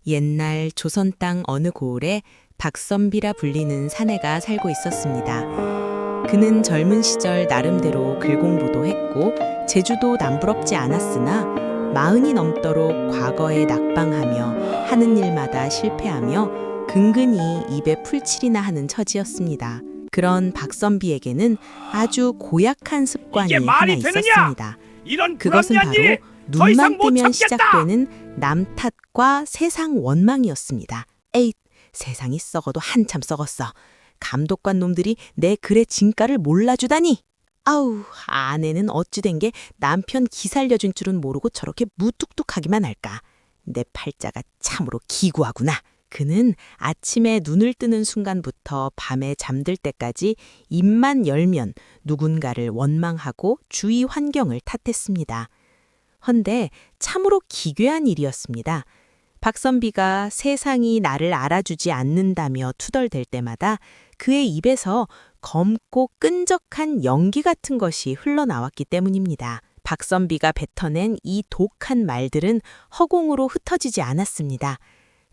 옛날 조선 땅 어느 고을에 박선비라 불리는 사내가 살고 있었습니다. 그는 젊은 시절 나름대로 글공부도 했고 재주도 남부럽지 않았으나 마흔이 넘도록 과거에 낙방하며 하는 일마다 실패하며 근근히 입에 풀칠이나 하는 처지였습니다. 그런 박선비에게는 아주 고약한 습관이 이게 하나 말이 되느냐? 있었습니다. 이런 그것은 불합리한 일 바로 더 이상 눈만 못 뜨면 참겠다. 시작되는 남 탓과 세상 원망이었습니다. 에잇, 세상이 썩어도 한참 썩었어. 감독관 놈들이 내 글의 진가를 몰라주다니. 아우, 아내는 어찌 된 게 남편 기살려준 줄은 모르고 저렇게 무뚝뚝하기만 할까. 내 팔자가 참으로 기구하구나. 그는 아침에 눈을 뜨는 순간부터 밤에 잠들 때까지 입만 열면 누군가를 원망하고 주위 환경을 탓했습니다. 헌데 참으로 기괴한 일이었습니다. 박선비가 세상이 나를 알아주지 않는다며 투덜댈 때마다 그의 입에서 검고 끈적한 연기 같은 것이 흘러나왔기 때문입니다. 박선비가 뱉어낸 이 독한 말들은 허공으로 흩어지지 않았습니다.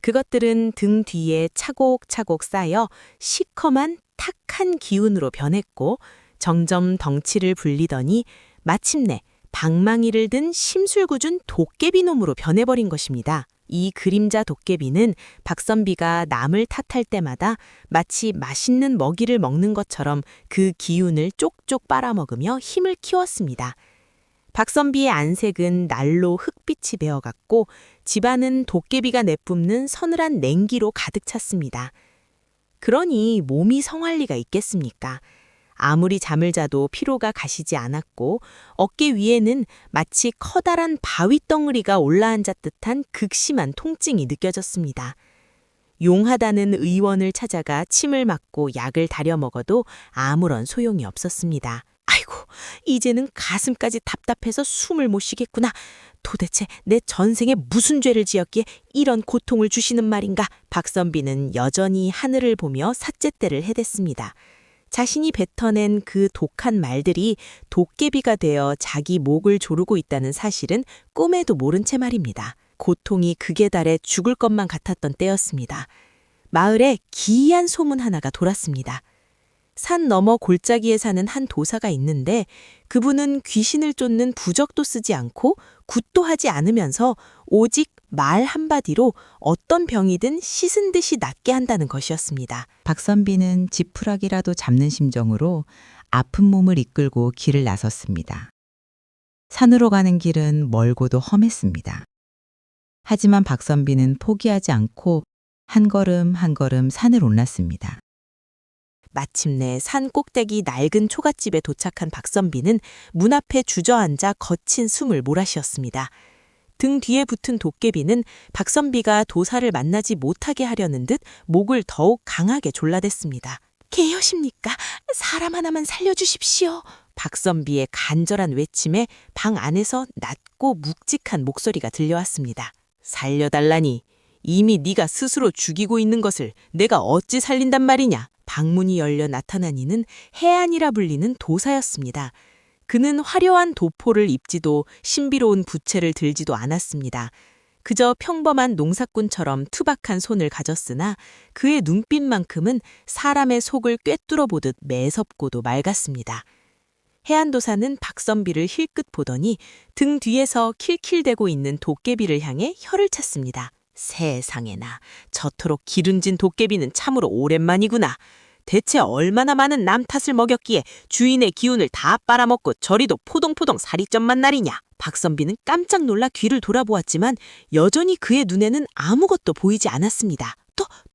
그것들은 등 뒤에 차곡차곡 쌓여 시커먼 탁한 기운으로 변했고 점점 덩치를 불리더니 마침내 방망이를 든 심술궂은 도깨비놈으로 변해버린 것입니다. 이 그림자 도깨비는 박선비가 남을 탓할 때마다 마치 맛있는 먹이를 먹는 것처럼 그 기운을 쪽쪽 빨아먹으며 힘을 키웠습니다. 박선비의 안색은 날로 흙빛이 배어갔고 집안은 도깨비가 내뿜는 서늘한 냉기로 가득 찼습니다. 그러니 몸이 성할 리가 있겠습니까? 아무리 잠을 자도 피로가 가시지 않았고 어깨 위에는 마치 커다란 바위 덩어리가 올라앉았 듯한 극심한 통증이 느껴졌습니다. 용하다는 의원을 찾아가 침을 맞고 약을 다려 먹어도 아무런 소용이 없었습니다. 아이고, 이제는 가슴까지 답답해서 숨을 못 쉬겠구나. 도대체 내 전생에 무슨 죄를 지었기에 이런 고통을 주시는 말인가. 박선비는 여전히 하늘을 보며 삿제때를 해댔습니다. 자신이 뱉어낸 그 독한 말들이 도깨비가 되어 자기 목을 조르고 있다는 사실은 꿈에도 모른 채 말입니다. 고통이 극에 달해 죽을 것만 같았던 때였습니다. 마을에 기이한 소문 하나가 돌았습니다. 산 너머 골짜기에 사는 한 도사가 있는데 그분은 귀신을 쫓는 부적도 쓰지 않고 굿도 하지 않으면서 오직 말 한마디로 어떤 병이든 씻은 듯이 낫게 한다는 것이었습니다. 박선비는 지푸라기라도 잡는 심정으로 아픈 몸을 이끌고 길을 나섰습니다. 산으로 가는 길은 멀고도 험했습니다. 하지만 박선비는 포기하지 않고 한 걸음 한 걸음 산을 올랐습니다. 마침내 산 꼭대기 낡은 초가집에 도착한 박선비는 문 앞에 주저앉아 거친 숨을 몰아쉬었습니다. 등 뒤에 붙은 도깨비는 박선비가 도사를 만나지 못하게 하려는 듯 목을 더욱 강하게 졸라댔습니다. 개여십니까? 사람 하나만 살려주십시오. 박선비의 간절한 외침에 방 안에서 낮고 묵직한 목소리가 들려왔습니다. 살려달라니. 이미 네가 스스로 죽이고 있는 것을 내가 어찌 살린단 말이냐. 방문이 열려 나타난 이는 해안이라 불리는 도사였습니다. 그는 화려한 도포를 입지도 신비로운 부채를 들지도 않았습니다. 그저 평범한 농사꾼처럼 투박한 손을 가졌으나 그의 눈빛만큼은 사람의 속을 꿰뚫어 보듯 매섭고도 맑았습니다. 해안도사는 박선비를 힐끗 보더니 등 뒤에서 킬킬대고 있는 도깨비를 향해 혀를 찼습니다. 세상에나, 저토록 기름진 도깨비는 참으로 오랜만이구나. 대체 얼마나 많은 남 탓을 먹였기에 주인의 기운을 다 빨아먹고 저리도 포동포동 살이 쪘만 날이냐. 박선비는 깜짝 놀라 귀를 돌아보았지만 여전히 그의 눈에는 아무것도 보이지 않았습니다.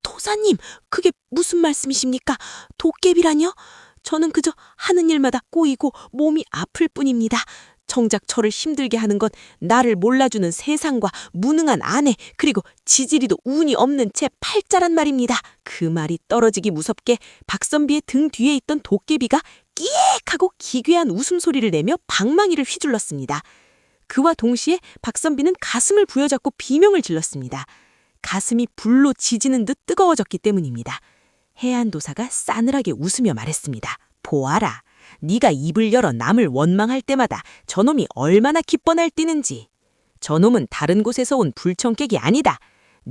도사님, 그게 무슨 말씀이십니까? 도깨비라뇨? 저는 그저 하는 일마다 꼬이고 몸이 아플 뿐입니다. 정작 저를 힘들게 하는 건 나를 몰라주는 세상과 무능한 아내, 그리고 지지리도 운이 없는 제 팔자란 말입니다. 그 말이 떨어지기 무섭게 박선비의 등 뒤에 있던 도깨비가 끼익하고 기괴한 웃음소리를 내며 방망이를 휘둘렀습니다. 그와 동시에 박선비는 가슴을 부여잡고 비명을 질렀습니다. 가슴이 불로 지지는 듯 뜨거워졌기 때문입니다. 해안도사가 싸늘하게 웃으며 말했습니다. 보아라. 네가 입을 열어 남을 원망할 때마다 저놈이 얼마나 기뻐 날뛰는지. 저놈은 다른 곳에서 온 불청객이 아니다.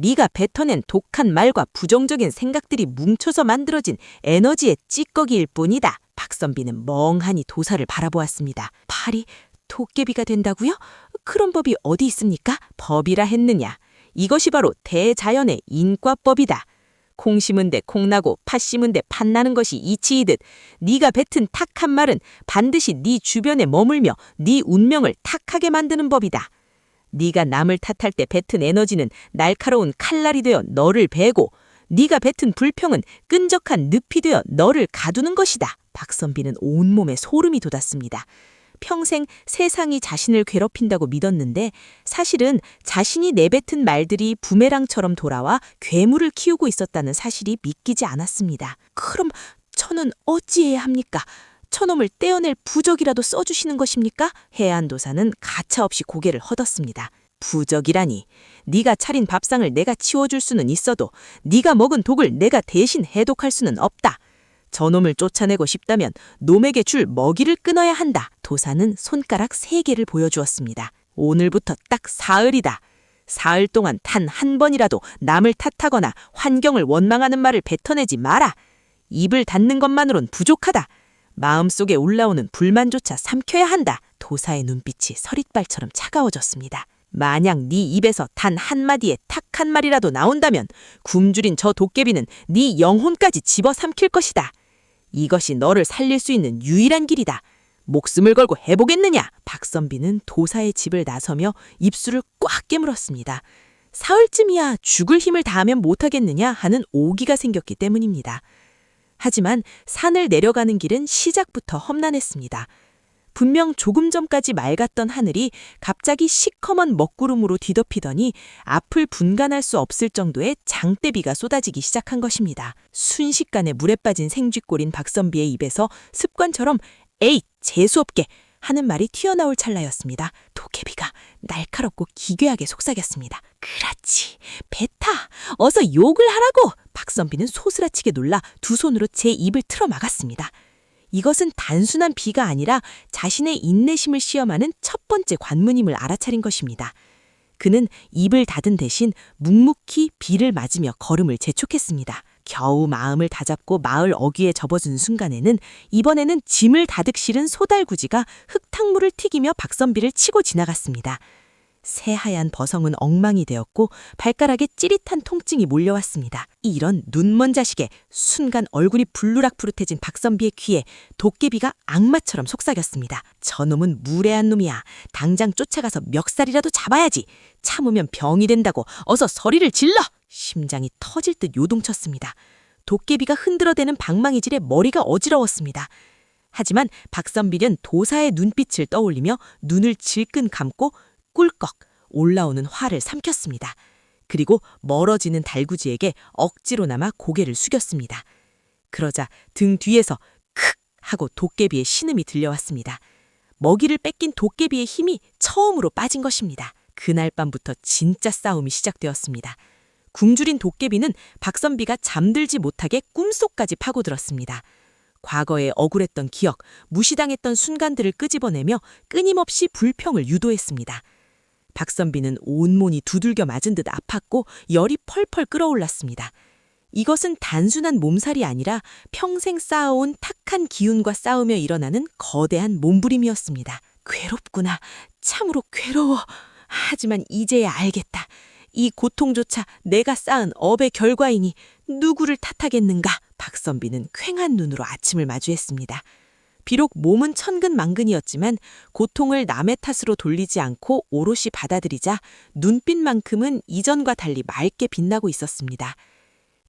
네가 뱉어낸 독한 말과 부정적인 생각들이 뭉쳐서 만들어진 에너지의 찌꺼기일 뿐이다. 박선비는 멍하니 도사를 바라보았습니다. 팔이 도깨비가 된다고요? 그런 법이 어디 있습니까? 법이라 했느냐. 이것이 바로 대자연의 인과법이다. 콩 심은 데 콩 나고 팥 심은 데 팥 나는 것이 이치이듯 네가 뱉은 탁한 말은 반드시 네 주변에 머물며 네 운명을 탁하게 만드는 법이다. 네가 남을 탓할 때 뱉은 에너지는 날카로운 칼날이 되어 너를 베고 네가 뱉은 불평은 끈적한 늪이 되어 너를 가두는 것이다. 박선비는 온몸에 소름이 돋았습니다. 평생 세상이 자신을 괴롭힌다고 믿었는데 사실은 자신이 내뱉은 말들이 부메랑처럼 돌아와 괴물을 키우고 있었다는 사실이 믿기지 않았습니다. 그럼 저는 어찌해야 합니까? 저놈을 떼어낼 부적이라도 써주시는 것입니까? 해안도사는 가차없이 고개를 헛었습니다. 부적이라니. 네가 차린 밥상을 내가 치워줄 수는 있어도 네가 먹은 독을 내가 대신 해독할 수는 없다. 저놈을 쫓아내고 싶다면 놈에게 줄 먹이를 끊어야 한다. 도사는 손가락 3개를 보여주었습니다. 오늘부터 딱 사흘이다. 사흘 동안 단 한 번이라도 남을 탓하거나 환경을 원망하는 말을 뱉어내지 마라. 입을 닫는 것만으론 부족하다. 마음속에 올라오는 불만조차 삼켜야 한다. 도사의 눈빛이 서릿발처럼 차가워졌습니다. 만약 네 입에서 단 한마디의 탁한 말이라도 나온다면 굶주린 저 도깨비는 네 영혼까지 집어삼킬 것이다. 이것이 너를 살릴 수 있는 유일한 길이다. 목숨을 걸고 해보겠느냐? 박선비는 도사의 집을 나서며 입술을 꽉 깨물었습니다. 사흘쯤이야 죽을 힘을 다하면 못하겠느냐 하는 오기가 생겼기 때문입니다. 하지만 산을 내려가는 길은 시작부터 험난했습니다. 분명 조금 전까지 맑았던 하늘이 갑자기 시커먼 먹구름으로 뒤덮이더니 앞을 분간할 수 없을 정도의 장대비가 쏟아지기 시작한 것입니다. 순식간에 물에 빠진 생쥐꼴인 박선비의 입에서 습관처럼 에이 재수없게 하는 말이 튀어나올 찰나였습니다. 도깨비가 날카롭고 기괴하게 속삭였습니다. 그렇지, 뱉어. 어서 욕을 하라고. 박선비는 소스라치게 놀라 두 손으로 제 입을 틀어 막았습니다. 이것은 단순한 비가 아니라 자신의 인내심을 시험하는 첫 번째 관문임을 알아차린 것입니다. 그는 입을 닫은 대신 묵묵히 비를 맞으며 걸음을 재촉했습니다. 겨우 마음을 다잡고 마을 어귀에 접어든 순간에는 이번에는 짐을 다득 실은 소달구지가 흙탕물을 튀기며 박선비를 치고 지나갔습니다. 새하얀 버성은 엉망이 되었고 발가락에 찌릿한 통증이 몰려왔습니다. 이런 눈먼 자식의 순간 얼굴이 불루락푸릇해진 박선비의 귀에 도깨비가 악마처럼 속삭였습니다. 저놈은 무례한 놈이야. 당장 쫓아가서 멱살이라도 잡아야지. 참으면 병이 된다고 어서 소리를 질러. 심장이 터질 듯 요동쳤습니다. 도깨비가 흔들어대는 방망이질에 머리가 어지러웠습니다. 하지만 박선비는 도사의 눈빛을 떠올리며 눈을 질끈 감고 꿀꺽 올라오는 화를 삼켰습니다. 그리고 멀어지는 달구지에게 억지로나마 고개를 숙였습니다. 그러자 등 뒤에서 크 하고 도깨비의 신음이 들려왔습니다. 먹이를 뺏긴 도깨비의 힘이 처음으로 빠진 것입니다. 그날 밤부터 진짜 싸움이 시작되었습니다. 굶주린 도깨비는 박선비가 잠들지 못하게 꿈속까지 파고들었습니다. 과거에 억울했던 기억, 무시당했던 순간들을 끄집어내며 끊임없이 불평을 유도했습니다. 박선비는 온몸이 두들겨 맞은 듯 아팠고 열이 펄펄 끓어올랐습니다. 이것은 단순한 몸살이 아니라 평생 쌓아온 탁한 기운과 싸우며 일어나는 거대한 몸부림이었습니다. 괴롭구나. 참으로 괴로워. 하지만 이제야 알겠다. 이 고통조차 내가 쌓은 업의 결과이니 누구를 탓하겠는가. 박선비는 퀭한 눈으로 아침을 마주했습니다. 비록 몸은 천근만근이었지만 고통을 남의 탓으로 돌리지 않고 오롯이 받아들이자 눈빛만큼은 이전과 달리 맑게 빛나고 있었습니다.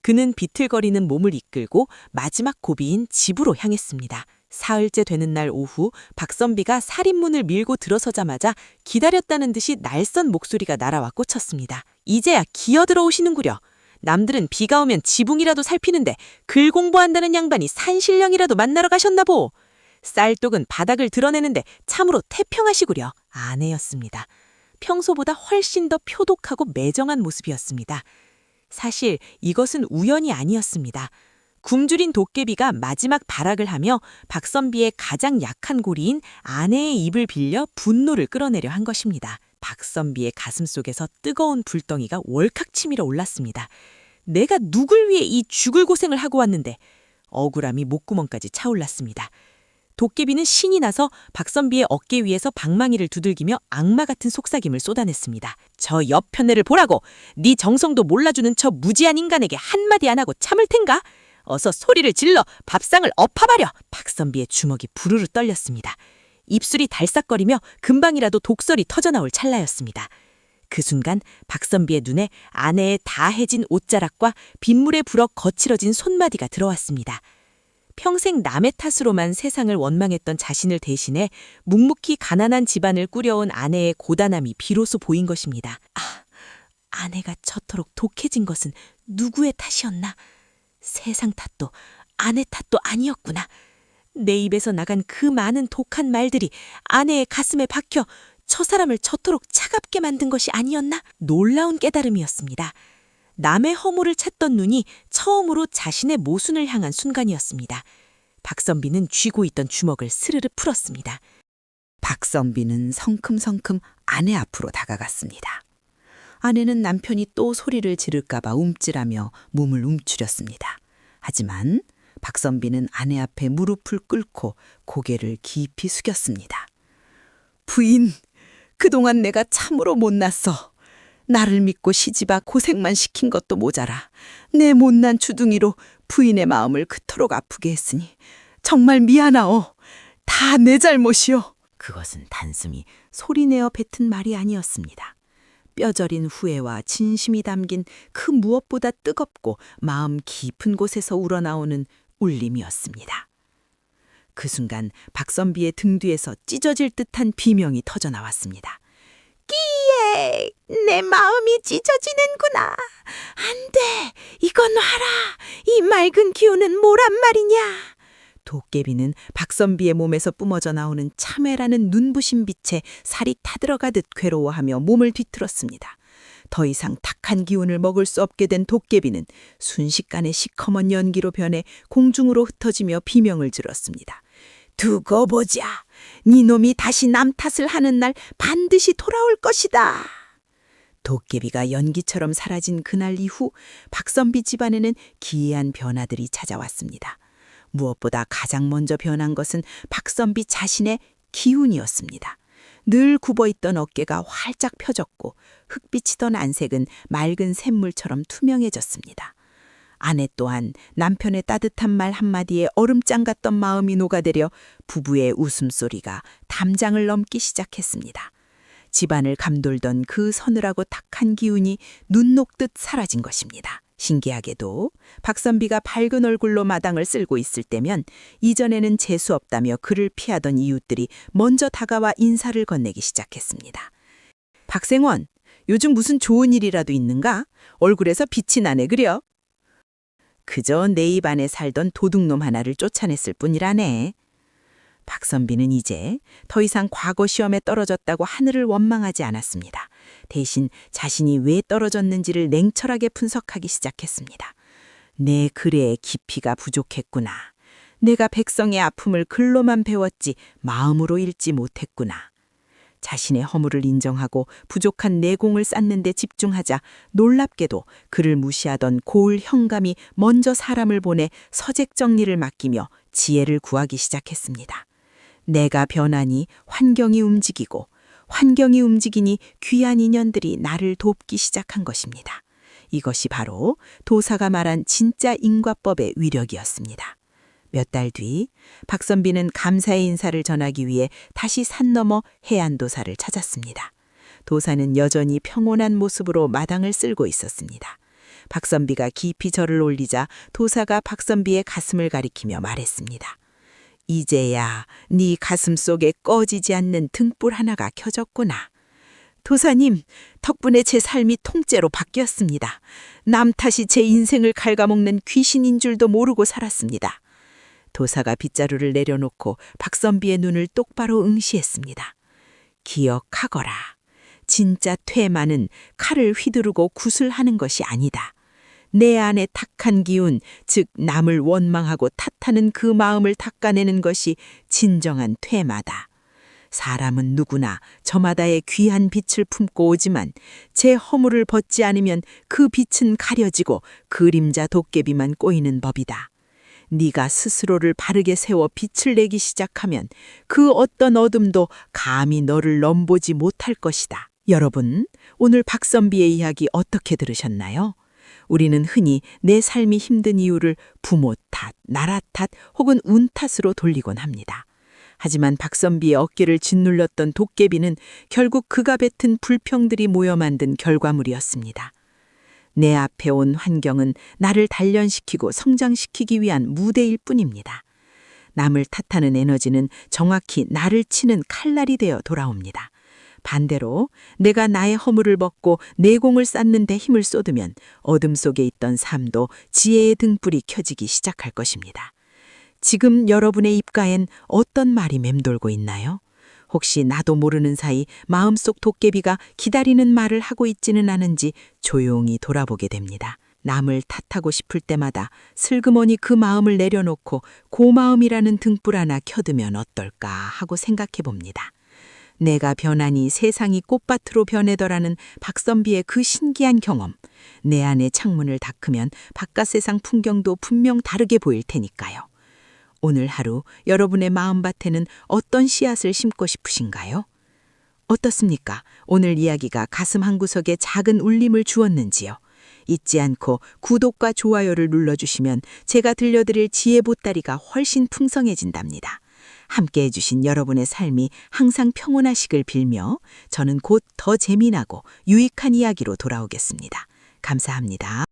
그는 비틀거리는 몸을 이끌고 마지막 고비인 집으로 향했습니다. 사흘째 되는 날 오후 박선비가 살인문을 밀고 들어서자마자 기다렸다는 듯이 날선 목소리가 날아와 꽂혔습니다. 이제야 기어들어오시는구려. 남들은 비가 오면 지붕이라도 살피는데 글 공부한다는 양반이 산신령이라도 만나러 가셨나 보. 쌀독은 바닥을 드러내는데 참으로 태평하시구려. 아내였습니다. 평소보다 훨씬 더 표독하고 매정한 모습이었습니다. 사실 이것은 우연이 아니었습니다. 굶주린 도깨비가 마지막 발악을 하며 박선비의 가장 약한 고리인 아내의 입을 빌려 분노를 끌어내려 한 것입니다. 박선비의 가슴속에서 뜨거운 불덩이가 월칵 치밀어 올랐습니다. 내가 누굴 위해 이 죽을 고생을 하고 왔는데 억울함이 목구멍까지 차올랐습니다. 도깨비는 신이 나서 박선비의 어깨 위에서 방망이를 두들기며 악마 같은 속삭임을 쏟아냈습니다. 저 옆편애를 보라고! 네 정성도 몰라주는 저 무지한 인간에게 한마디 안 하고 참을 텐가? 어서 소리를 질러 밥상을 엎어버려! 박선비의 주먹이 부르르 떨렸습니다. 입술이 달싹거리며 금방이라도 독설이 터져나올 찰나였습니다. 그 순간 박선비의 눈에 아내의 다 해진 옷자락과 빗물에 불어 거칠어진 손마디가 들어왔습니다. 평생 남의 탓으로만 세상을 원망했던 자신을 대신해 묵묵히 가난한 집안을 꾸려온 아내의 고단함이 비로소 보인 것입니다. 아, 아내가 저토록 독해진 것은 누구의 탓이었나? 세상 탓도 아내 탓도 아니었구나. 내 입에서 나간 그 많은 독한 말들이 아내의 가슴에 박혀 저 사람을 저토록 차갑게 만든 것이 아니었나? 놀라운 깨달음이었습니다. 남의 허물을 찾던 눈이 처음으로 자신의 모순을 향한 순간이었습니다. 박선비는 쥐고 있던 주먹을 스르르 풀었습니다. 박선비는 성큼성큼 아내 앞으로 다가갔습니다. 아내는 남편이 또 소리를 지를까봐 움찔하며 몸을 움츠렸습니다. 하지만 박선비는 아내 앞에 무릎을 꿇고 고개를 깊이 숙였습니다. 부인, 그동안 내가 참으로 못났어. 나를 믿고 시집아 고생만 시킨 것도 모자라 내 못난 주둥이로 부인의 마음을 그토록 아프게 했으니 정말 미안하오. 다 내 잘못이오. 그것은 단숨이 소리내어 뱉은 말이 아니었습니다. 뼈저린 후회와 진심이 담긴 그 무엇보다 뜨겁고 마음 깊은 곳에서 우러나오는 울림이었습니다. 그 순간 박선비의 등 뒤에서 찢어질 듯한 비명이 터져 나왔습니다. 끼에 내 마음이 찢어지는구나. 안 돼, 이건 와라. 이 맑은 기운은 뭐란 말이냐. 도깨비는 박선비의 몸에서 뿜어져 나오는 참외라는 눈부신 빛에 살이 타들어가듯 괴로워하며 몸을 뒤틀었습니다. 더 이상 탁한 기운을 먹을 수 없게 된 도깨비는 순식간에 시커먼 연기로 변해 공중으로 흩어지며 비명을 질렀습니다. 두고 보자. 네 놈이 다시 남 탓을 하는 날 반드시 돌아올 것이다. 도깨비가 연기처럼 사라진 그날 이후 박선비 집안에는 기이한 변화들이 찾아왔습니다. 무엇보다 가장 먼저 변한 것은 박선비 자신의 기운이었습니다. 늘 굽어있던 어깨가 활짝 펴졌고 흑비치던 안색은 맑은 샘물처럼 투명해졌습니다. 아내 또한 남편의 따뜻한 말 한마디에 얼음장 같던 마음이 녹아내려 부부의 웃음소리가 담장을 넘기 시작했습니다. 집안을 감돌던 그 서늘하고 탁한 기운이 눈 녹듯 사라진 것입니다. 신기하게도 박선비가 밝은 얼굴로 마당을 쓸고 있을 때면 이전에는 재수 없다며 그를 피하던 이웃들이 먼저 다가와 인사를 건네기 시작했습니다. 박생원, 요즘 무슨 좋은 일이라도 있는가? 얼굴에서 빛이 나네 그려? 그저 내 입 안에 살던 도둑놈 하나를 쫓아냈을 뿐이라네. 박선비는 이제 더 이상 과거 시험에 떨어졌다고 하늘을 원망하지 않았습니다. 대신 자신이 왜 떨어졌는지를 냉철하게 분석하기 시작했습니다. 내 글의 깊이가 부족했구나. 내가 백성의 아픔을 글로만 배웠지 마음으로 읽지 못했구나. 자신의 허물을 인정하고 부족한 내공을 쌓는 데 집중하자 놀랍게도 그를 무시하던 고을 형감이 먼저 사람을 보내 서책 정리를 맡기며 지혜를 구하기 시작했습니다. 내가 변하니 환경이 움직이고 환경이 움직이니 귀한 인연들이 나를 돕기 시작한 것입니다. 이것이 바로 도사가 말한 진짜 인과법의 위력이었습니다. 몇 달 뒤 박선비는 감사의 인사를 전하기 위해 다시 산 너머 해안도사를 찾았습니다. 도사는 여전히 평온한 모습으로 마당을 쓸고 있었습니다. 박선비가 깊이 절을 올리자 도사가 박선비의 가슴을 가리키며 말했습니다. 이제야 네 가슴 속에 꺼지지 않는 등불 하나가 켜졌구나. 도사님, 덕분에 제 삶이 통째로 바뀌었습니다. 남 탓이 제 인생을 갉아먹는 귀신인 줄도 모르고 살았습니다. 도사가 빗자루를 내려놓고 박선비의 눈을 똑바로 응시했습니다. 기억하거라. 진짜 퇴마는 칼을 휘두르고 구슬하는 것이 아니다. 내 안의 탁한 기운, 즉 남을 원망하고 탓하는 그 마음을 닦아내는 것이 진정한 퇴마다. 사람은 누구나 저마다의 귀한 빛을 품고 오지만 제 허물을 벗지 않으면 그 빛은 가려지고 그림자 도깨비만 꼬이는 법이다. 네가 스스로를 바르게 세워 빛을 내기 시작하면 그 어떤 어둠도 감히 너를 넘보지 못할 것이다. 여러분, 오늘 박선비의 이야기 어떻게 들으셨나요? 우리는 흔히 내 삶이 힘든 이유를 부모 탓, 나라 탓 혹은 운 탓으로 돌리곤 합니다. 하지만 박선비의 어깨를 짓눌렀던 도깨비는 결국 그가 뱉은 불평들이 모여 만든 결과물이었습니다. 내 앞에 온 환경은 나를 단련시키고 성장시키기 위한 무대일 뿐입니다. 남을 탓하는 에너지는 정확히 나를 치는 칼날이 되어 돌아옵니다. 반대로 내가 나의 허물을 벗고 내공을 쌓는 데 힘을 쏟으면 어둠 속에 있던 삶도 지혜의 등불이 켜지기 시작할 것입니다. 지금 여러분의 입가엔 어떤 말이 맴돌고 있나요? 혹시 나도 모르는 사이 마음속 도깨비가 기다리는 말을 하고 있지는 않은지 조용히 돌아보게 됩니다. 남을 탓하고 싶을 때마다 슬그머니 그 마음을 내려놓고 고마움이라는 등불 하나 켜두면 어떨까 하고 생각해 봅니다. 내가 변하니 세상이 꽃밭으로 변해더라는 박선비의 그 신기한 경험. 내 안의 창문을 닫으면 바깥 세상 풍경도 분명 다르게 보일 테니까요. 오늘 하루 여러분의 마음밭에는 어떤 씨앗을 심고 싶으신가요? 어떻습니까? 오늘 이야기가 가슴 한구석에 작은 울림을 주었는지요? 잊지 않고 구독과 좋아요를 눌러주시면 제가 들려드릴 지혜 보따리가 훨씬 풍성해진답니다. 함께 해주신 여러분의 삶이 항상 평온하시길 빌며 저는 곧 더 재미나고 유익한 이야기로 돌아오겠습니다. 감사합니다.